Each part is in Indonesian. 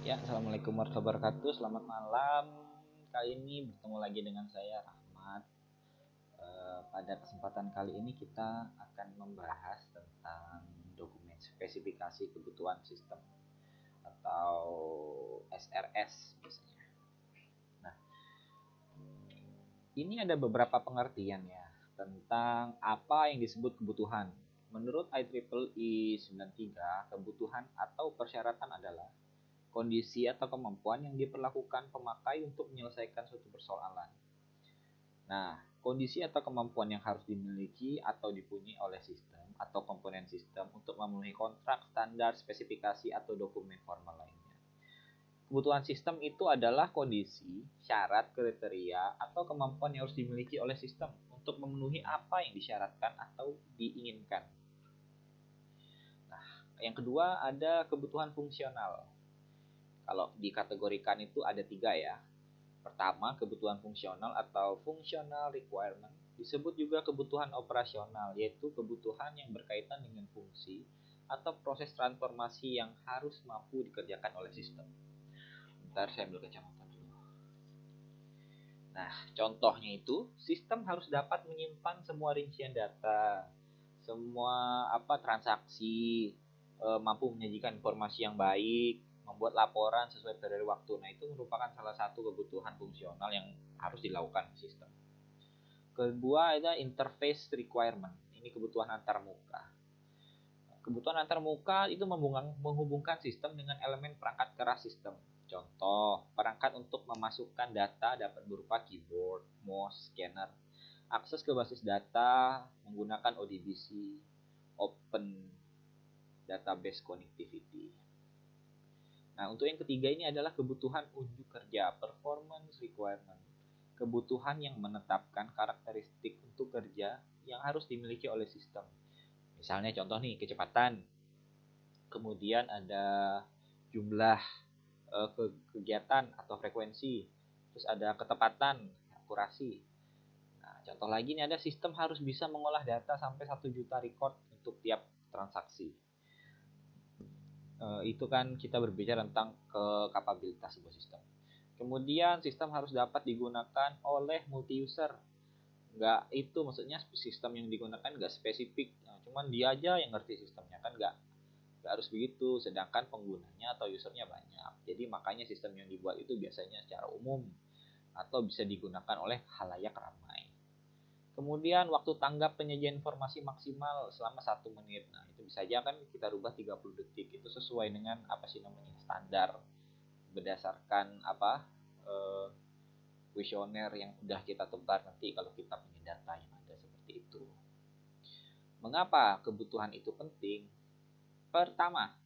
Ya, assalamualaikum warahmatullahi wabarakatuh. Selamat malam. Kali ini bertemu lagi dengan saya Rahmat. Pada kesempatan kali ini kita akan membahas tentang dokumen spesifikasi kebutuhan sistem atau SRS biasanya. Nah, ini ada beberapa pengertian ya tentang apa yang disebut kebutuhan. Menurut IEEE 93, kebutuhan atau persyaratan adalah kondisi atau kemampuan yang diperlakukan pemakai untuk menyelesaikan suatu persoalan. Nah, kondisi atau kemampuan yang harus dimiliki atau dipunyai oleh sistem atau komponen sistem untuk memenuhi kontrak, standar, spesifikasi, atau dokumen formal lainnya. Kebutuhan sistem itu adalah kondisi, syarat, kriteria, atau kemampuan yang harus dimiliki oleh sistem untuk memenuhi apa yang disyaratkan atau diinginkan. Nah, yang kedua ada kebutuhan fungsional. Kalau dikategorikan itu ada 3 ya. Pertama, kebutuhan fungsional atau functional requirement. Disebut juga kebutuhan operasional, yaitu kebutuhan yang berkaitan dengan fungsi atau proses transformasi yang harus mampu dikerjakan oleh sistem. Bentar, saya ambil kacamata dulu. Nah, contohnya itu, sistem harus dapat menyimpan semua rincian data, semua transaksi, mampu menyajikan informasi yang baik, membuat laporan sesuai periode waktu. Nah, itu merupakan salah satu kebutuhan fungsional yang harus dilakukan sistem. Kedua ada interface requirement. Ini kebutuhan antarmuka. Kebutuhan antarmuka itu menghubungkan sistem dengan elemen perangkat keras sistem. Contoh, perangkat untuk memasukkan data dapat berupa keyboard, mouse, scanner. Akses ke basis data menggunakan ODBC, Open Database Connectivity. Nah, untuk yang ketiga ini adalah kebutuhan unjuk kerja, performance requirement. Kebutuhan yang menetapkan karakteristik untuk kerja yang harus dimiliki oleh sistem. Misalnya contoh nih, kecepatan. Kemudian ada jumlah kegiatan atau frekuensi. Terus ada ketepatan, akurasi. Nah, contoh lagi nih ada sistem harus bisa mengolah data sampai 1 juta record untuk tiap transaksi. Itu kan kita berbicara tentang kapabilitas sebuah sistem. Kemudian sistem harus dapat digunakan oleh multi user. Nggak itu maksudnya sistem yang digunakan nggak spesifik, nah, cuman dia aja yang ngerti sistemnya, kan nggak harus begitu, sedangkan penggunanya atau usernya banyak. Jadi makanya sistem yang dibuat itu biasanya secara umum atau bisa digunakan oleh khalayak ramai. Kemudian waktu tanggap penyajian informasi maksimal selama 1 menit. Nah, itu bisa aja kan kita rubah 30 detik. Itu sesuai dengan standar berdasarkan kuesioner yang udah kita tebar nanti kalau kita punya data yang ada seperti itu. Mengapa kebutuhan itu penting? Pertama,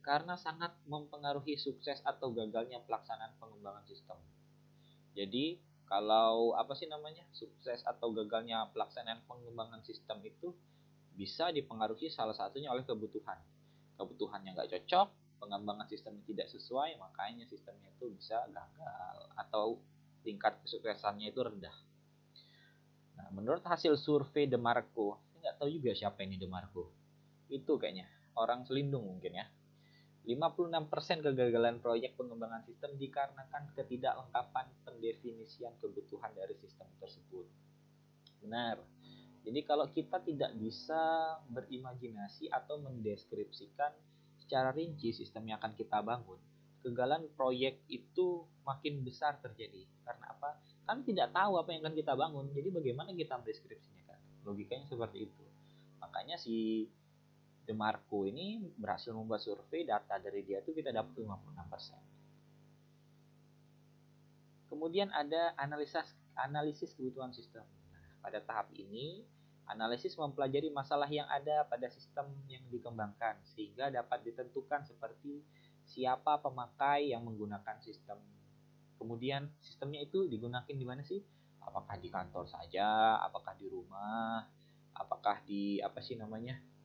karena sangat mempengaruhi sukses atau gagalnya pelaksanaan pengembangan sistem. Jadi kalau sukses atau gagalnya pelaksanaan pengembangan sistem itu bisa dipengaruhi salah satunya oleh kebutuhan. Kebutuhannya nggak cocok, pengembangan sistemnya tidak sesuai, makanya sistemnya itu bisa gagal atau tingkat kesuksesannya itu rendah. Nah, menurut hasil survei DeMarco, saya nggak tahu juga siapa ini DeMarco. Itu kayaknya orang Selindung mungkin ya. 56% kegagalan proyek pengembangan sistem dikarenakan ketidaklengkapan pendefinisian kebutuhan dari sistem tersebut. Benar. Jadi kalau kita tidak bisa berimajinasi atau mendeskripsikan secara rinci sistem yang akan kita bangun, kegagalan proyek itu makin besar terjadi. Karena apa? Kan tidak tahu apa yang akan kita bangun. Jadi bagaimana kita mendeskripsinya kan? Logikanya seperti itu. Makanya si DeMarco ini berhasil membuat survei, data dari dia itu kita dapat 56%. Kemudian ada analisis kebutuhan sistem. Nah, pada tahap ini, analisis mempelajari masalah yang ada pada sistem yang dikembangkan sehingga dapat ditentukan seperti siapa pemakai yang menggunakan sistem. Kemudian sistemnya itu digunakan di mana sih? Apakah di kantor saja, apakah di rumah, apakah di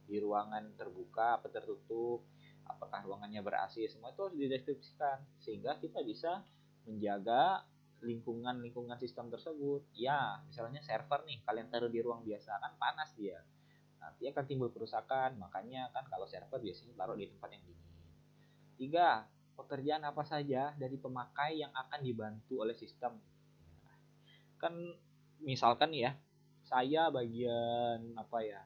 di ruangan terbuka atau tertutup, apakah ruangannya ber-AC, semua itu harus dideskripsikan sehingga kita bisa menjaga lingkungan sistem tersebut. Ya, misalnya server nih, kalian taruh di ruang biasa kan panas dia. Nanti akan timbul kerusakan, makanya kan kalau server biasanya taruh di tempat yang dingin. 3. pekerjaan apa saja dari pemakai yang akan dibantu oleh sistem. Kan misalkan ya, saya bagian apa ya?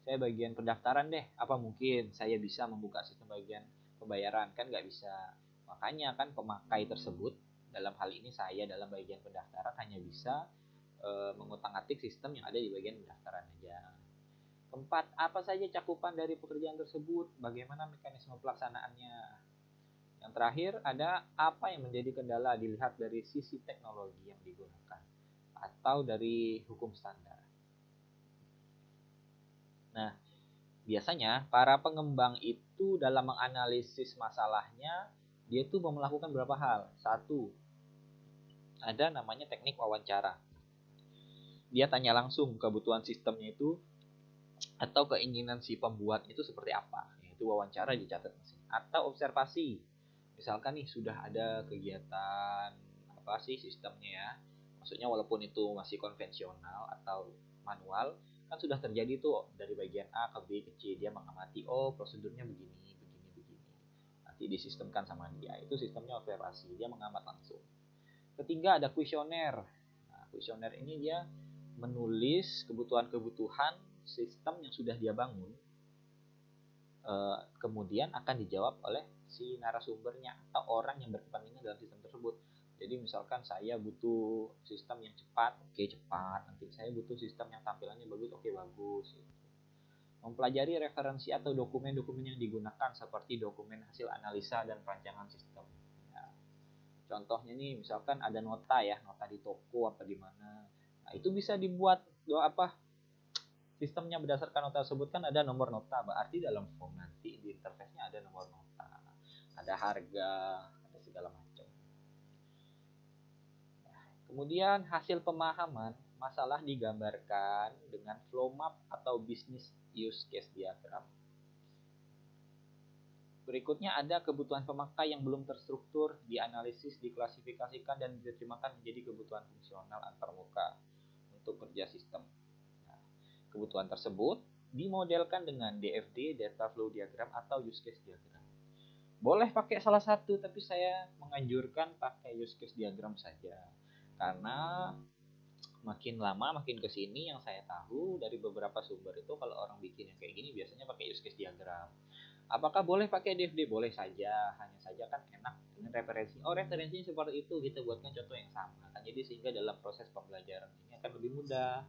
Saya bagian pendaftaran deh. Apa mungkin saya bisa membuka sistem bagian pembayaran? Kan nggak bisa. Makanya kan pemakai tersebut, dalam hal ini saya dalam bagian pendaftaran hanya bisa mengutak-atik sistem yang ada di bagian pendaftaran aja. Keempat, apa saja cakupan dari pekerjaan tersebut? Bagaimana mekanisme pelaksanaannya? Yang terakhir, ada apa yang menjadi kendala dilihat dari sisi teknologi yang digunakan atau dari hukum standar. Nah, biasanya para pengembang itu dalam menganalisis masalahnya, dia tuh melakukan beberapa hal. Satu, ada namanya teknik wawancara. Dia tanya langsung kebutuhan sistemnya itu atau keinginan si pembuat itu seperti apa. Itu wawancara dicatat. Atau observasi. Misalkan nih sudah ada kegiatan apa sih sistemnya ya. Maksudnya walaupun itu masih konvensional atau manual, kan sudah terjadi tuh dari bagian A ke B ke C, dia mengamati, oh prosedurnya begini begini begini, nanti disistemkan sama dia. Itu sistemnya observasi, dia mengamat langsung. Ketiga, ada kuesioner. Nah, kuesioner ini dia menulis kebutuhan-kebutuhan sistem yang sudah dia bangun, kemudian akan dijawab oleh si narasumbernya atau orang yang berkepentingan dalam sistem tersebut. Jadi misalkan saya butuh sistem yang cepat, oke cepat. Nanti saya butuh sistem yang tampilannya bagus, oke bagus. Mempelajari referensi atau dokumen-dokumen yang digunakan seperti dokumen hasil analisa dan perancangan sistem. Ya. Contohnya nih, misalkan ada nota ya, nota di toko apa di mana. Nah, itu bisa dibuat apa? Sistemnya berdasarkan nota tersebut kan ada nomor nota, berarti dalam form nanti di interface-nya ada nomor nota, ada harga, ada segala macam. Kemudian hasil pemahaman masalah digambarkan dengan flow map atau business use case diagram. Berikutnya ada kebutuhan pemakai yang belum terstruktur, dianalisis, diklasifikasikan, dan diterjemahkan menjadi kebutuhan fungsional antarmuka untuk kerja sistem. Nah, kebutuhan tersebut dimodelkan dengan DFD, Data Flow Diagram, atau Use Case Diagram. Boleh pakai salah satu, tapi saya menganjurkan pakai Use Case Diagram saja. Karena makin lama makin kesini yang saya tahu dari beberapa sumber itu kalau orang bikin yang kayak gini biasanya pakai use case diagram. Apakah boleh pakai DFD? Boleh saja, hanya saja kan enak dengan referensi. Oh referensinya seperti itu, kita buatkan contoh yang sama. Kan jadi sehingga dalam proses pembelajaran ini akan lebih mudah.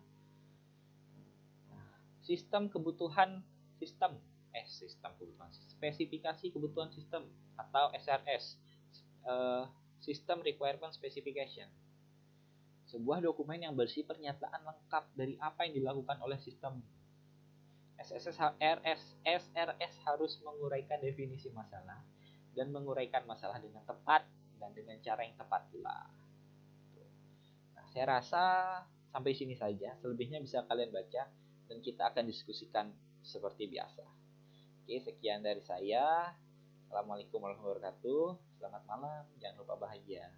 Sistem kebutuhan sistem sistem kebutuhan spesifikasi kebutuhan sistem atau SRS, System Requirement Specification, sebuah dokumen yang bersih pernyataan lengkap dari apa yang dilakukan oleh sistem. SRS harus menguraikan definisi masalah dan menguraikan masalah dengan tepat dan dengan cara yang tepat pula. Nah, saya rasa sampai sini saja. Selebihnya bisa kalian baca dan kita akan diskusikan seperti biasa. Oke, sekian dari saya. Assalamualaikum warahmatullahi wabarakatuh. Selamat malam, jangan lupa bahagia.